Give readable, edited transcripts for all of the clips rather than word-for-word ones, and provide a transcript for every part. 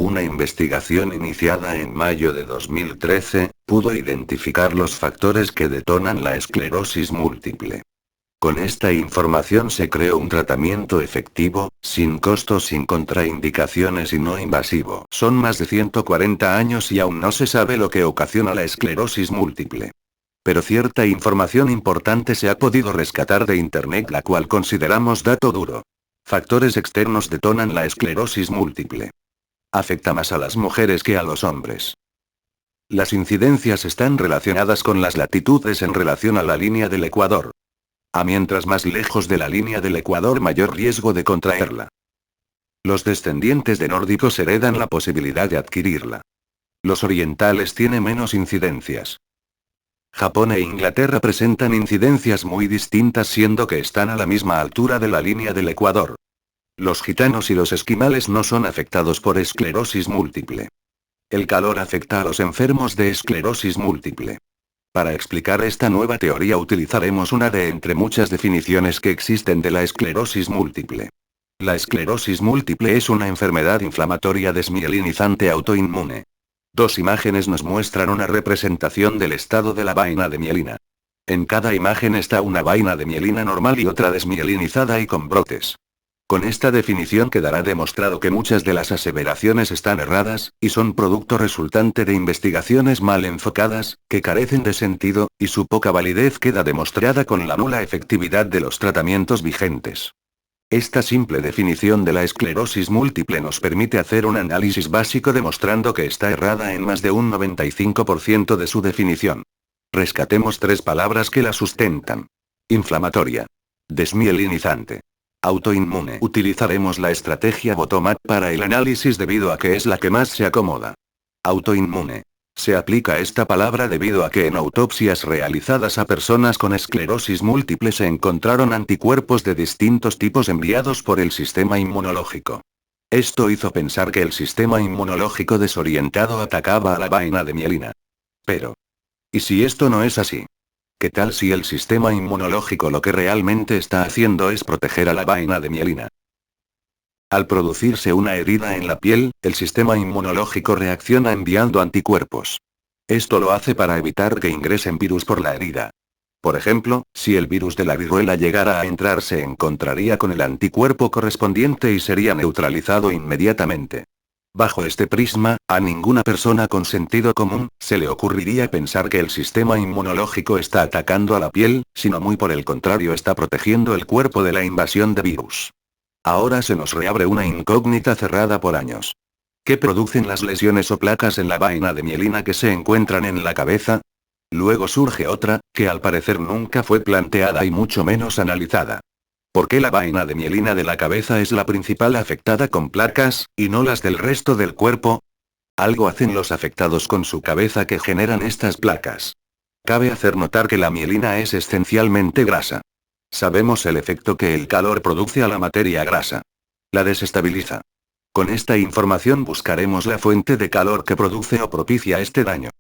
Una investigación iniciada en mayo de 2013, pudo identificar los factores que detonan la esclerosis múltiple. Con esta información se creó un tratamiento efectivo, sin costos, sin contraindicaciones y no invasivo. Son más de 140 años y aún no se sabe lo que ocasiona la esclerosis múltiple. Pero cierta información importante se ha podido rescatar de Internet, la cual consideramos dato duro. Factores externos detonan la esclerosis múltiple. Afecta más a las mujeres que a los hombres. Las incidencias están relacionadas con las latitudes en relación a la línea del Ecuador. A mientras más lejos de la línea del Ecuador, mayor riesgo de contraerla. Los descendientes de nórdicos heredan la posibilidad de adquirirla. Los orientales tienen menos incidencias. Japón e Inglaterra presentan incidencias muy distintas, siendo que están a la misma altura de la línea del Ecuador. Los gitanos y los esquimales no son afectados por esclerosis múltiple. El calor afecta a los enfermos de esclerosis múltiple. Para explicar esta nueva teoría utilizaremos una de entre muchas definiciones que existen de la esclerosis múltiple. La esclerosis múltiple es una enfermedad inflamatoria desmielinizante autoinmune. Dos imágenes nos muestran una representación del estado de la vaina de mielina. En cada imagen está una vaina de mielina normal y otra desmielinizada y con brotes. Con esta definición quedará demostrado que muchas de las aseveraciones están erradas, y son producto resultante de investigaciones mal enfocadas, que carecen de sentido, y su poca validez queda demostrada con la nula efectividad de los tratamientos vigentes. Esta simple definición de la esclerosis múltiple nos permite hacer un análisis básico demostrando que está errada en más de un 95% de su definición. Rescatemos tres palabras que la sustentan. Inflamatoria. Desmielinizante. Autoinmune. Utilizaremos la estrategia bottom-up para el análisis debido a que es la que más se acomoda. Autoinmune. Se aplica esta palabra debido a que en autopsias realizadas a personas con esclerosis múltiple se encontraron anticuerpos de distintos tipos enviados por el sistema inmunológico. Esto hizo pensar que el sistema inmunológico desorientado atacaba a la vaina de mielina. Pero, ¿y si esto no es así? ¿Qué tal si el sistema inmunológico lo que realmente está haciendo es proteger a la vaina de mielina? Al producirse una herida en la piel, el sistema inmunológico reacciona enviando anticuerpos. Esto lo hace para evitar que ingresen virus por la herida. Por ejemplo, si el virus de la viruela llegara a entrar, se encontraría con el anticuerpo correspondiente y sería neutralizado inmediatamente. Bajo este prisma, a ninguna persona con sentido común se le ocurriría pensar que el sistema inmunológico está atacando a la piel, sino muy por el contrario, está protegiendo el cuerpo de la invasión de virus. Ahora se nos reabre una incógnita cerrada por años. ¿Qué producen las lesiones o placas en la vaina de mielina que se encuentran en la cabeza? Luego surge otra, que al parecer nunca fue planteada y mucho menos analizada. ¿Por qué la vaina de mielina de la cabeza es la principal afectada con placas, y no las del resto del cuerpo? Algo hacen los afectados con su cabeza que generan estas placas. Cabe hacer notar que la mielina es esencialmente grasa. Sabemos el efecto que el calor produce a la materia grasa. La desestabiliza. Con esta información buscaremos la fuente de calor que produce o propicia este daño.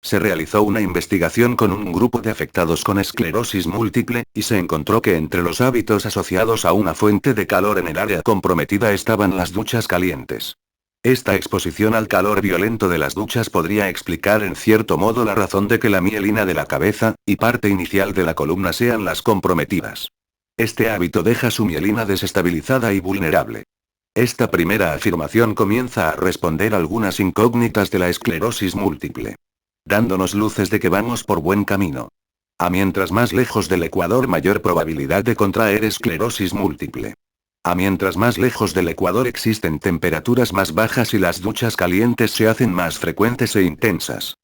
Se realizó una investigación con un grupo de afectados con esclerosis múltiple, y se encontró que entre los hábitos asociados a una fuente de calor en el área comprometida estaban las duchas calientes. Esta exposición al calor violento de las duchas podría explicar en cierto modo la razón de que la mielina de la cabeza, y parte inicial de la columna sean las comprometidas. Este hábito deja su mielina desestabilizada y vulnerable. Esta primera afirmación comienza a responder algunas incógnitas de la esclerosis múltiple, dándonos luces de que vamos por buen camino. A mientras más lejos del Ecuador, mayor probabilidad de contraer esclerosis múltiple. A mientras más lejos del Ecuador existen temperaturas más bajas y las duchas calientes se hacen más frecuentes e intensas.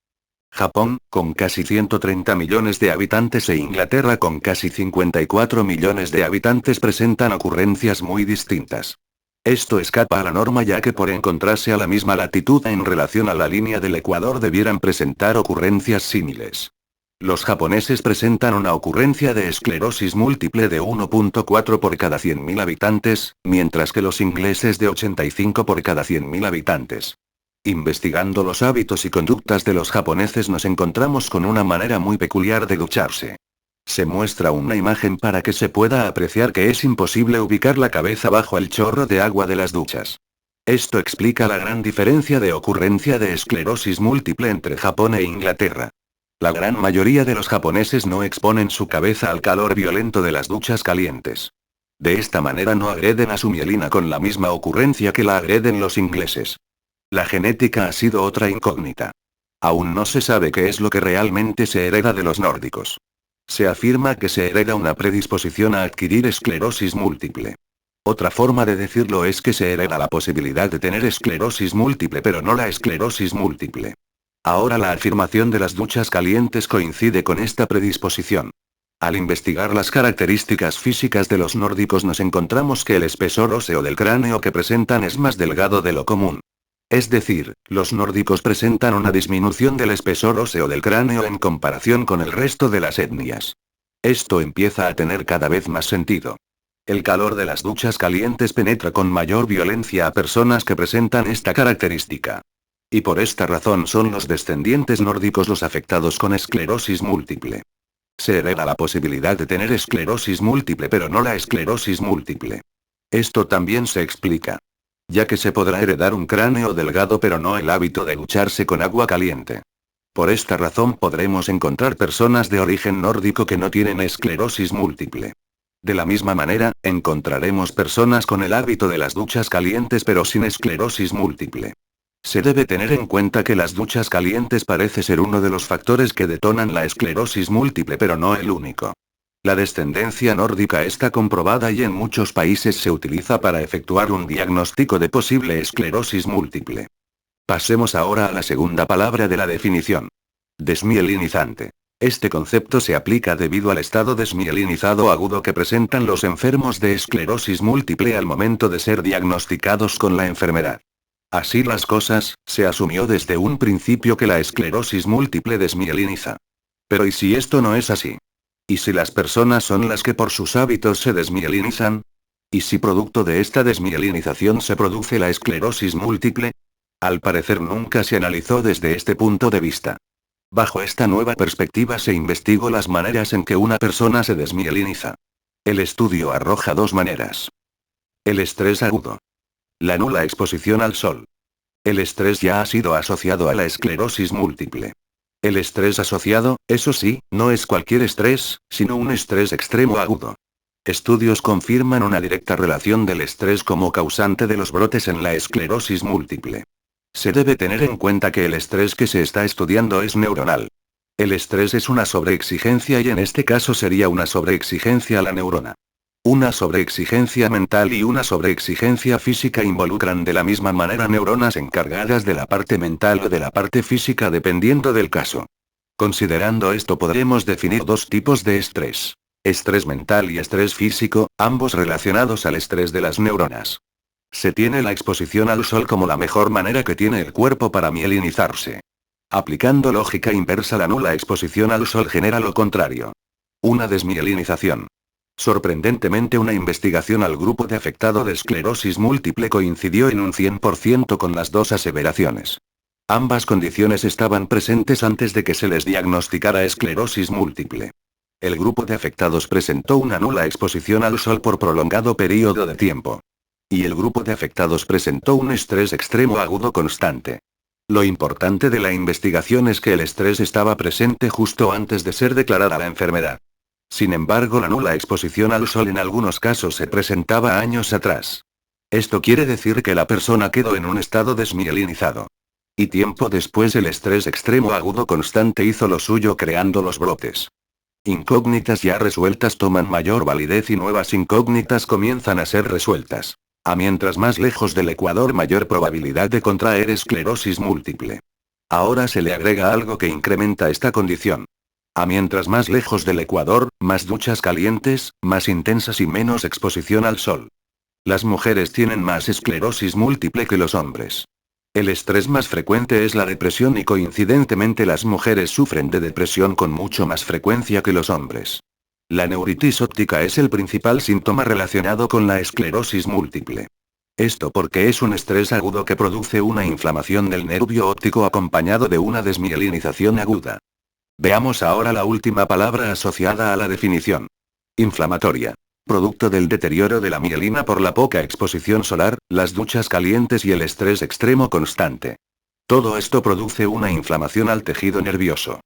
Japón, con casi 130 millones de habitantes, e Inglaterra con casi 54 millones de habitantes presentan ocurrencias muy distintas. Esto escapa a la norma, ya que por encontrarse a la misma latitud en relación a la línea del Ecuador debieran presentar ocurrencias similares. Los japoneses presentan una ocurrencia de esclerosis múltiple de 1.4 por cada 100.000 habitantes, mientras que los ingleses de 85 por cada 100.000 habitantes. Investigando los hábitos y conductas de los japoneses nos encontramos con una manera muy peculiar de ducharse. Se muestra una imagen para que se pueda apreciar que es imposible ubicar la cabeza bajo el chorro de agua de las duchas. Esto explica la gran diferencia de ocurrencia de esclerosis múltiple entre Japón e Inglaterra. La gran mayoría de los japoneses no exponen su cabeza al calor violento de las duchas calientes. De esta manera no agreden a su mielina con la misma ocurrencia que la agreden los ingleses. La genética ha sido otra incógnita. Aún no se sabe qué es lo que realmente se hereda de los nórdicos. Se afirma que se hereda una predisposición a adquirir esclerosis múltiple. Otra forma de decirlo es que se hereda la posibilidad de tener esclerosis múltiple pero no la esclerosis múltiple. Ahora la afirmación de las duchas calientes coincide con esta predisposición. Al investigar las características físicas de los nórdicos nos encontramos que el espesor óseo del cráneo que presentan es más delgado de lo común. Es decir, los nórdicos presentan una disminución del espesor óseo del cráneo en comparación con el resto de las etnias. Esto empieza a tener cada vez más sentido. El calor de las duchas calientes penetra con mayor violencia a personas que presentan esta característica. Y por esta razón son los descendientes nórdicos los afectados con esclerosis múltiple. Se hereda la posibilidad de tener esclerosis múltiple pero no la esclerosis múltiple. Esto también se explica. Ya que se podrá heredar un cráneo delgado pero no el hábito de ducharse con agua caliente. Por esta razón podremos encontrar personas de origen nórdico que no tienen esclerosis múltiple. De la misma manera, encontraremos personas con el hábito de las duchas calientes pero sin esclerosis múltiple. Se debe tener en cuenta que las duchas calientes parece ser uno de los factores que detonan la esclerosis múltiple pero no el único. La descendencia nórdica está comprobada y en muchos países se utiliza para efectuar un diagnóstico de posible esclerosis múltiple. Pasemos ahora a la segunda palabra de la definición. Desmielinizante. Este concepto se aplica debido al estado desmielinizado agudo que presentan los enfermos de esclerosis múltiple al momento de ser diagnosticados con la enfermedad. Así las cosas, se asumió desde un principio que la esclerosis múltiple desmieliniza. Pero ¿y si esto no es así? ¿Y si las personas son las que por sus hábitos se desmielinizan? ¿Y si producto de esta desmielinización se produce la esclerosis múltiple? Al parecer nunca se analizó desde este punto de vista. Bajo esta nueva perspectiva se investigó las maneras en que una persona se desmieliniza. El estudio arroja dos maneras. El estrés agudo. La nula exposición al sol. El estrés ya ha sido asociado a la esclerosis múltiple. El estrés asociado, eso sí, no es cualquier estrés, sino un estrés extremo agudo. Estudios confirman una directa relación del estrés como causante de los brotes en la esclerosis múltiple. Se debe tener en cuenta que el estrés que se está estudiando es neuronal. El estrés es una sobreexigencia y en este caso sería una sobreexigencia a la neurona. Una sobreexigencia mental y una sobreexigencia física involucran de la misma manera neuronas encargadas de la parte mental o de la parte física dependiendo del caso. Considerando esto podremos definir dos tipos de estrés. Estrés mental y estrés físico, ambos relacionados al estrés de las neuronas. Se tiene la exposición al sol como la mejor manera que tiene el cuerpo para mielinizarse. Aplicando lógica inversa, la nula exposición al sol genera lo contrario. Una desmielinización. Sorprendentemente, una investigación al grupo de afectado de esclerosis múltiple coincidió en un 100% con las dos aseveraciones. Ambas condiciones estaban presentes antes de que se les diagnosticara esclerosis múltiple. El grupo de afectados presentó una nula exposición al sol por prolongado periodo de tiempo. Y el grupo de afectados presentó un estrés extremo agudo constante. Lo importante de la investigación es que el estrés estaba presente justo antes de ser declarada la enfermedad. Sin embargo, la nula exposición al sol en algunos casos se presentaba años atrás. Esto quiere decir que la persona quedó en un estado desmielinizado. Y tiempo después el estrés extremo agudo constante hizo lo suyo creando los brotes. Incógnitas ya resueltas toman mayor validez y nuevas incógnitas comienzan a ser resueltas. A mientras más lejos del ecuador mayor probabilidad de contraer esclerosis múltiple. Ahora se le agrega algo que incrementa esta condición. A mientras más lejos del ecuador, más duchas calientes, más intensas y menos exposición al sol. Las mujeres tienen más esclerosis múltiple que los hombres. El estrés más frecuente es la depresión y coincidentemente las mujeres sufren de depresión con mucho más frecuencia que los hombres. La neuritis óptica es el principal síntoma relacionado con la esclerosis múltiple. Esto porque es un estrés agudo que produce una inflamación del nervio óptico acompañado de una desmielinización aguda. Veamos ahora la última palabra asociada a la definición. Inflamatoria. producto del deterioro de la mielina por la poca exposición solar, las duchas calientes y el estrés extremo constante. Todo esto produce una inflamación al tejido nervioso.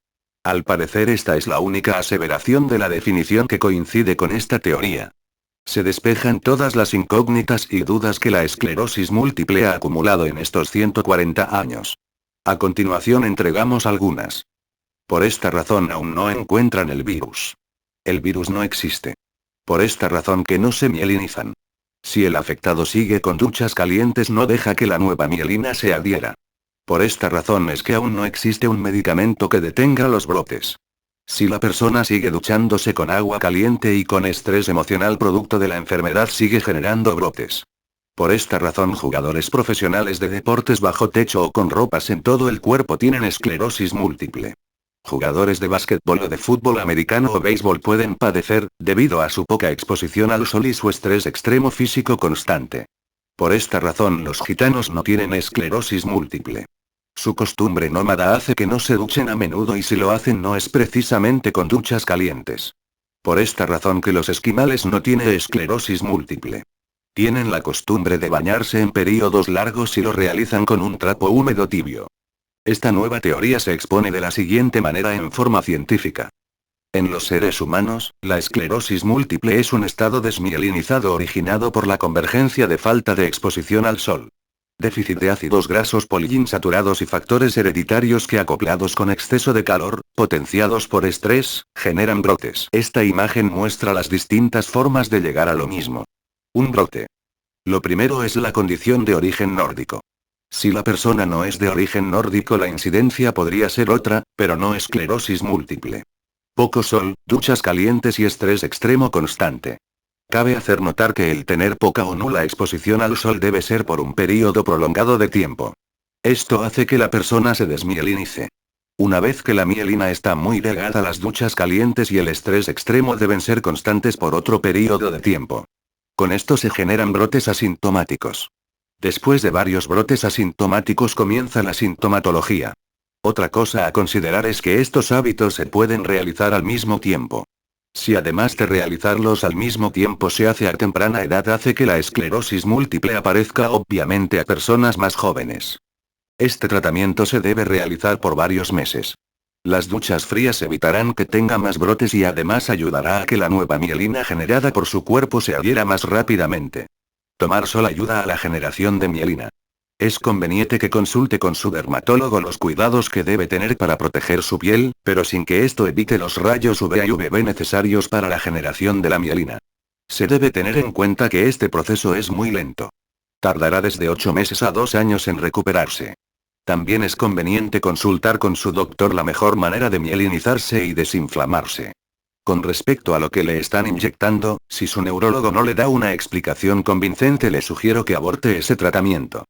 Al parecer esta es la única aseveración de la definición que coincide con esta teoría. Se despejan todas las incógnitas y dudas que la esclerosis múltiple ha acumulado en estos 140 años. A continuación entregamos algunas. Por esta razón aún no encuentran el virus. El virus no existe. Por esta razón que no se mielinizan. Si el afectado sigue con duchas calientes no deja que la nueva mielina se adhiera. Por esta razón es que aún no existe un medicamento que detenga los brotes. Si la persona sigue duchándose con agua caliente y con estrés emocional producto de la enfermedad sigue generando brotes. Por esta razón jugadores profesionales de deportes bajo techo o con ropas en todo el cuerpo tienen esclerosis múltiple. Jugadores de básquetbol o de fútbol americano o béisbol pueden padecer, debido a su poca exposición al sol y su estrés extremo físico constante. Por esta razón los gitanos no tienen esclerosis múltiple. Su costumbre nómada hace que no se duchen a menudo y si lo hacen no es precisamente con duchas calientes. Por esta razón que los esquimales no tienen esclerosis múltiple. Tienen la costumbre de bañarse en períodos largos y lo realizan con un trapo húmedo tibio. Esta nueva teoría se expone de la siguiente manera en forma científica. En los seres humanos, la esclerosis múltiple es un estado desmielinizado originado por la convergencia de falta de exposición al sol. Déficit de ácidos grasos poliinsaturados y factores hereditarios que acoplados con exceso de calor, potenciados por estrés, generan brotes. Esta imagen muestra las distintas formas de llegar a lo mismo. Un brote. Lo primero es la condición de origen nórdico. Si la persona no es de origen nórdico la incidencia podría ser otra, pero no esclerosis múltiple. Poco sol, duchas calientes y estrés extremo constante. Cabe hacer notar que el tener poca o nula exposición al sol debe ser por un periodo prolongado de tiempo. Esto hace que la persona se desmielinice. Una vez que la mielina está muy delgada, las duchas calientes y el estrés extremo deben ser constantes por otro periodo de tiempo. Con esto se generan brotes asintomáticos. Después de varios brotes asintomáticos comienza la sintomatología. Otra cosa a considerar es que estos hábitos se pueden realizar al mismo tiempo. Si además de realizarlos al mismo tiempo se hace a temprana edad hace que la esclerosis múltiple aparezca obviamente a personas más jóvenes. Este tratamiento se debe realizar por varios meses. Las duchas frías evitarán que tenga más brotes y además ayudará a que la nueva mielina generada por su cuerpo se adhiera más rápidamente. Tomar sol ayuda a la generación de mielina. Es conveniente que consulte con su dermatólogo los cuidados que debe tener para proteger su piel, pero sin que esto evite los rayos UVA y UVB necesarios para la generación de la mielina. Se debe tener en cuenta que este proceso es muy lento. Tardará desde 8 meses a 2 años en recuperarse. También es conveniente consultar con su doctor la mejor manera de mielinizarse y desinflamarse. Con respecto a lo que le están inyectando, si su neurólogo no le da una explicación convincente le sugiero que aborte ese tratamiento.